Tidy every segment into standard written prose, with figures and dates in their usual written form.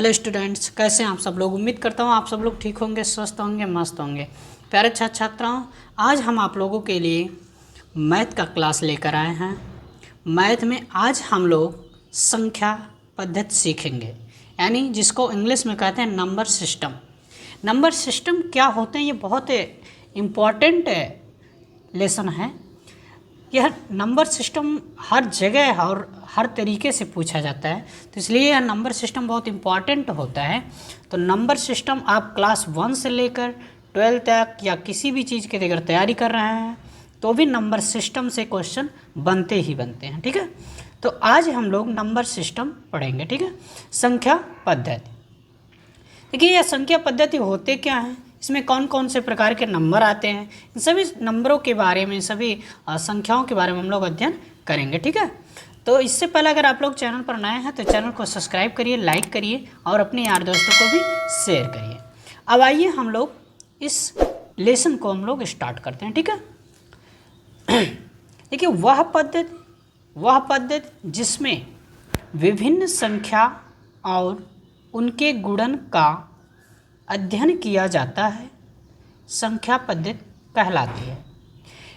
Hello students, कैसे हैं आप सब लोग। उम्मीद करता हूँ आप सब लोग ठीक होंगे, स्वस्थ होंगे, मस्त होंगे। प्यारे छात्र छात्राओं, आज हम आप लोगों के लिए मैथ का क्लास लेकर आए हैं। मैथ में आज हम लोग संख्या पद्धति सीखेंगे, यानी जिसको इंग्लिश में कहते हैं नंबर सिस्टम। नंबर सिस्टम क्या होते हैं, ये बहुत इम्पॉर्टेंट लेसन है। यह नंबर सिस्टम हर जगह और हर तरीके से पूछा जाता है, तो इसलिए यह नंबर सिस्टम बहुत इम्पॉर्टेंट होता है। तो नंबर सिस्टम आप क्लास 1 से लेकर 12 तक या किसी भी चीज़ की अगर तैयारी कर रहे हैं तो भी नंबर सिस्टम से क्वेश्चन बनते ही बनते हैं। ठीक है, तो आज हम लोग नंबर सिस्टम पढ़ेंगे। ठीक है, संख्या पद्धति। देखिए, यह संख्या पद्धति होते क्या हैं, इसमें कौन कौन से प्रकार के नंबर आते हैं, इन सभी नंबरों के बारे में, सभी संख्याओं के बारे में हम लोग अध्ययन करेंगे। ठीक है, तो इससे पहले अगर आप लोग चैनल पर नए हैं तो चैनल को सब्सक्राइब करिए, लाइक करिए और अपने यार दोस्तों को भी शेयर करिए। अब आइए हम लोग इस लेसन को हम लोग स्टार्ट करते हैं। ठीक है, देखिए, वह पद्धति जिसमें विभिन्न संख्या और उनके गुणन का अध्ययन किया जाता है, संख्या पद्धति कहलाती है।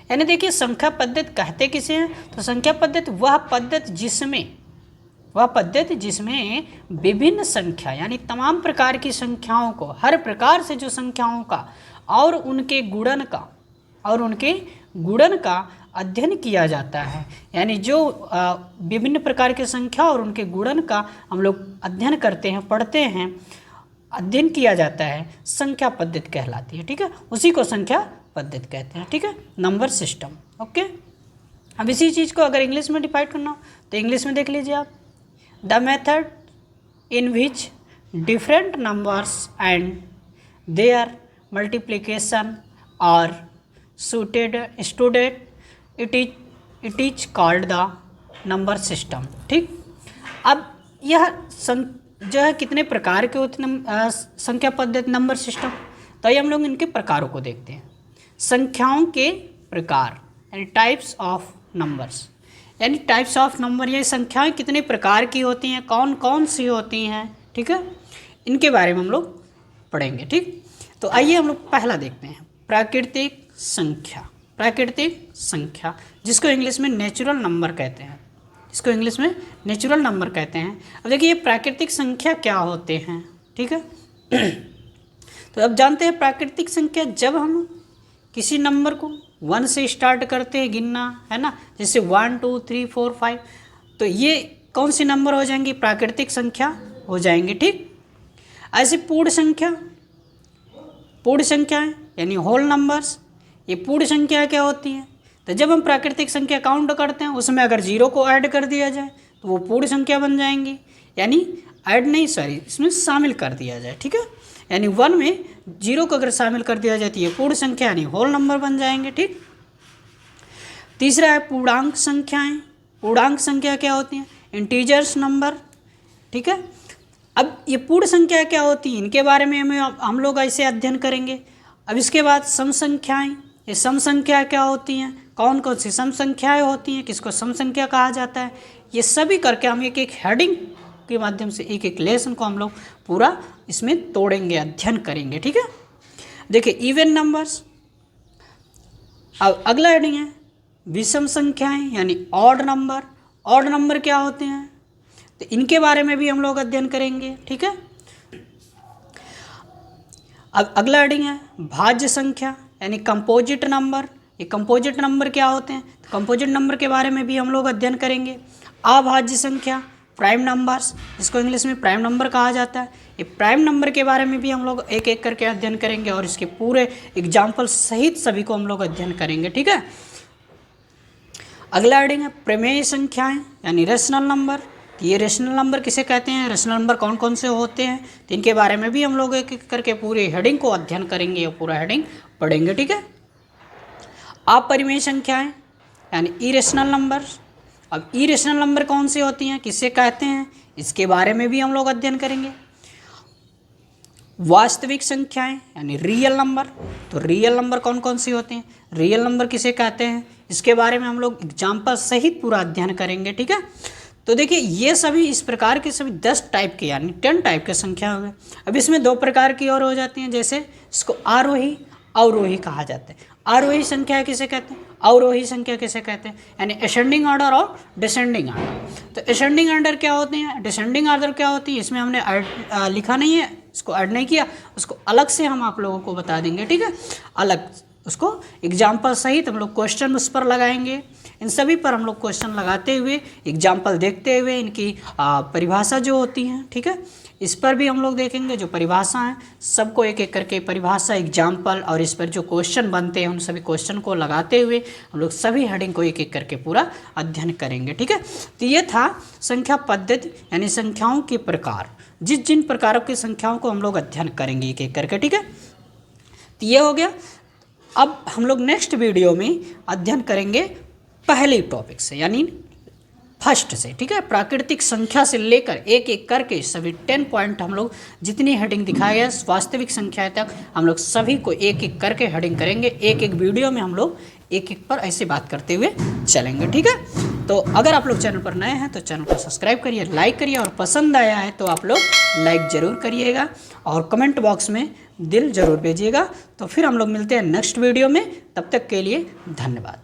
यानी देखिए, संख्या पद्धति कहते किसे हैं, तो संख्या पद्धति वह पद्धति जिसमें विभिन्न संख्या यानी तमाम प्रकार की संख्याओं को, हर प्रकार से जो संख्याओं का और उनके गुणन का अध्ययन किया जाता है। यानी जो विभिन्न प्रकार की संख्या और उनके गुणन का हम लोग अध्ययन करते हैं, पढ़ते हैं, अध्ययन किया जाता है, संख्या पद्धति कहलाती है। ठीक है, उसी को संख्या पद्धति कहते हैं। ठीक है, नंबर सिस्टम। ओके, अब इसी चीज़ को अगर इंग्लिश में डिफाइन करना हो तो इंग्लिश में देख लीजिए आप, the method in which different numbers and their multiplication are studied it is called the number system. ठीक, अब यह जो है कितने प्रकार के होते हैं संख्या पद्धति, नंबर सिस्टम, तो ये हम लोग इनके प्रकारों को देखते हैं। संख्याओं के प्रकार यानी टाइप्स ऑफ नंबर्स, यानी टाइप्स ऑफ नंबर, ये संख्याएं कितने प्रकार की होती हैं, कौन कौन सी होती हैं। ठीक है, इनके बारे में हम लोग पढ़ेंगे। ठीक, तो आइए हम लोग पहला देखते हैं, प्राकृतिक संख्या। प्राकृतिक संख्या जिसको इंग्लिश में नेचुरल नंबर कहते हैं, अब देखिए, ये प्राकृतिक संख्या क्या होते हैं। ठीक है, तो अब जानते हैं प्राकृतिक संख्या, जब हम किसी नंबर को 1 से स्टार्ट करते हैं गिनना, है ना, जैसे 1 2 3 4 5, तो ये कौन सी नंबर हो जाएंगी, प्राकृतिक संख्या हो जाएंगे। ठीक, ऐसे पूर्ण संख्याएं यानी होल नंबर्स, ये पूर्ण संख्या क्या होती है, तो जब हम प्राकृतिक संख्या काउंट करते हैं उसमें अगर 0 को ऐड कर दिया जाए तो वो पूर्ण संख्या बन जाएंगी, यानी इसमें शामिल कर दिया जाए। ठीक है, यानी 1 में 0 को अगर शामिल कर दिया जाए तो ये पूर्ण संख्या यानी होल नंबर बन जाएंगे। ठीक, तीसरा है पूर्णांक संख्याएं। पूर्णांक संख्या क्या होती हैं, इंटीजर्स नंबर। ठीक है, अब ये पूर्ण संख्या क्या होती है, इनके बारे में हम लोग ऐसे अध्ययन करेंगे। अब इसके बाद सम संख्याएं, ये सम संख्या क्या होती हैं, कौन कौन सी सम संख्याएं होती हैं, किसको सम संख्या कहा जाता है, ये सभी करके हम एक एक हेडिंग के माध्यम से एक एक लेसन को हम लोग पूरा इसमें तोड़ेंगे, अध्ययन करेंगे। ठीक है, देखिए, इवन नंबर्स। अब अगला हेडिंग है विषम संख्याएं यानी ऑड नंबर। ऑड नंबर क्या होते हैं, तो इनके बारे में भी हम लोग अध्ययन करेंगे। ठीक है, अब अगला हेडिंग है भाज्य संख्या यानी कंपोजिट नंबर। ये कंपोजिट नंबर क्या होते हैं, तो कंपोजिट नंबर के बारे में भी हम लोग अध्ययन करेंगे। अभाज्य संख्या, प्राइम नंबर्स, जिसको इंग्लिश में प्राइम नंबर कहा जाता है, ये प्राइम नंबर के बारे में भी हम लोग एक एक करके अध्ययन करेंगे और इसके पूरे एग्जाम्पल सहित सभी को हम लोग अध्ययन करेंगे। ठीक है, अगला हेडिंग है प्रमेय संख्याएं यानी रेशनल नंबर। ये रेशनल नंबर किसे कहते हैं, रेशनल नंबर कौन कौन से होते हैं, तो इनके बारे में भी हम लोग एक एक करके पूरे हेडिंग को अध्ययन करेंगे और पूरा हेडिंग पढ़ेंगे। ठीक है, अपरिमेय संख्याएं यानी इरेशनल नंबर। अब इरेशनल नंबर कौन सी होती हैं, किसे कहते हैं, इसके बारे में भी हम लोग अध्ययन करेंगे। वास्तविक संख्याएं यानी रियल नंबर, तो रियल नंबर कौन कौन सी होती हैं, रियल नंबर किसे कहते हैं, इसके बारे में हम लोग एग्जाम्पल सहित पूरा अध्ययन करेंगे। ठीक है, तो देखिए ये सभी इस प्रकार के सभी 10 टाइप के यानी 10 टाइप के संख्या हो गए। अब इसमें 2 प्रकार की और हो जाती हैं, जैसे इसको आरोही अवरोही कहा जाता है। आरोही संख्या किसे कहते हैं, अवरोही संख्या किसे कहते हैं, यानी असेंडिंग ऑर्डर और डिसेंडिंग ऑर्डर। तो असेंडिंग ऑर्डर क्या होते हैं, डिसेंडिंग ऑर्डर क्या होती है, इसमें हमने लिखा नहीं है, इसको ऐड नहीं किया, उसको अलग से हम आप लोगों को बता देंगे, ठीक है। अलग उसको एग्जाम्पल सहित हम लोग क्वेश्चन उस पर लगाएंगे। इन सभी पर हम लोग क्वेश्चन लगाते हुए एग्जाम्पल देखते हुए इनकी परिभाषा जो होती हैं, ठीक है, इस पर भी हम लोग देखेंगे जो परिभाषा हैं, सबको एक एक करके परिभाषा, एग्जाम्पल और इस पर जो क्वेश्चन बनते हैं उन सभी क्वेश्चन को लगाते हुए हम लोग सभी हेडिंग को एक एक करके पूरा अध्ययन करेंगे, ठीक है। तो ये था संख्या पद्धति यानी संख्याओं के प्रकार, जिन प्रकारों की संख्याओं को हम लोग अध्ययन करेंगे एक एक करके, ठीक है। तो ये हो गया। अब हम लोग नेक्स्ट वीडियो में अध्ययन करेंगे पहले टॉपिक से यानी फर्स्ट से, ठीक है। प्राकृतिक संख्या से लेकर एक एक करके सभी 10 पॉइंट हम लोग जितनी हेडिंग दिखाई है वास्तविक संख्या तक हम लोग सभी को एक एक करके हेडिंग करेंगे। एक एक वीडियो में हम लोग एक एक पर ऐसे बात करते हुए चलेंगे, ठीक है। तो अगर आप लोग चैनल पर नए हैं तो चैनल को सब्सक्राइब करिए, लाइक करिए और पसंद आया है तो आप लोग लाइक ज़रूर करिएगा और कमेंट बॉक्स में दिल ज़रूर भेजिएगा। तो फिर हम लोग मिलते हैं नेक्स्ट वीडियो में, तब तक के लिए धन्यवाद।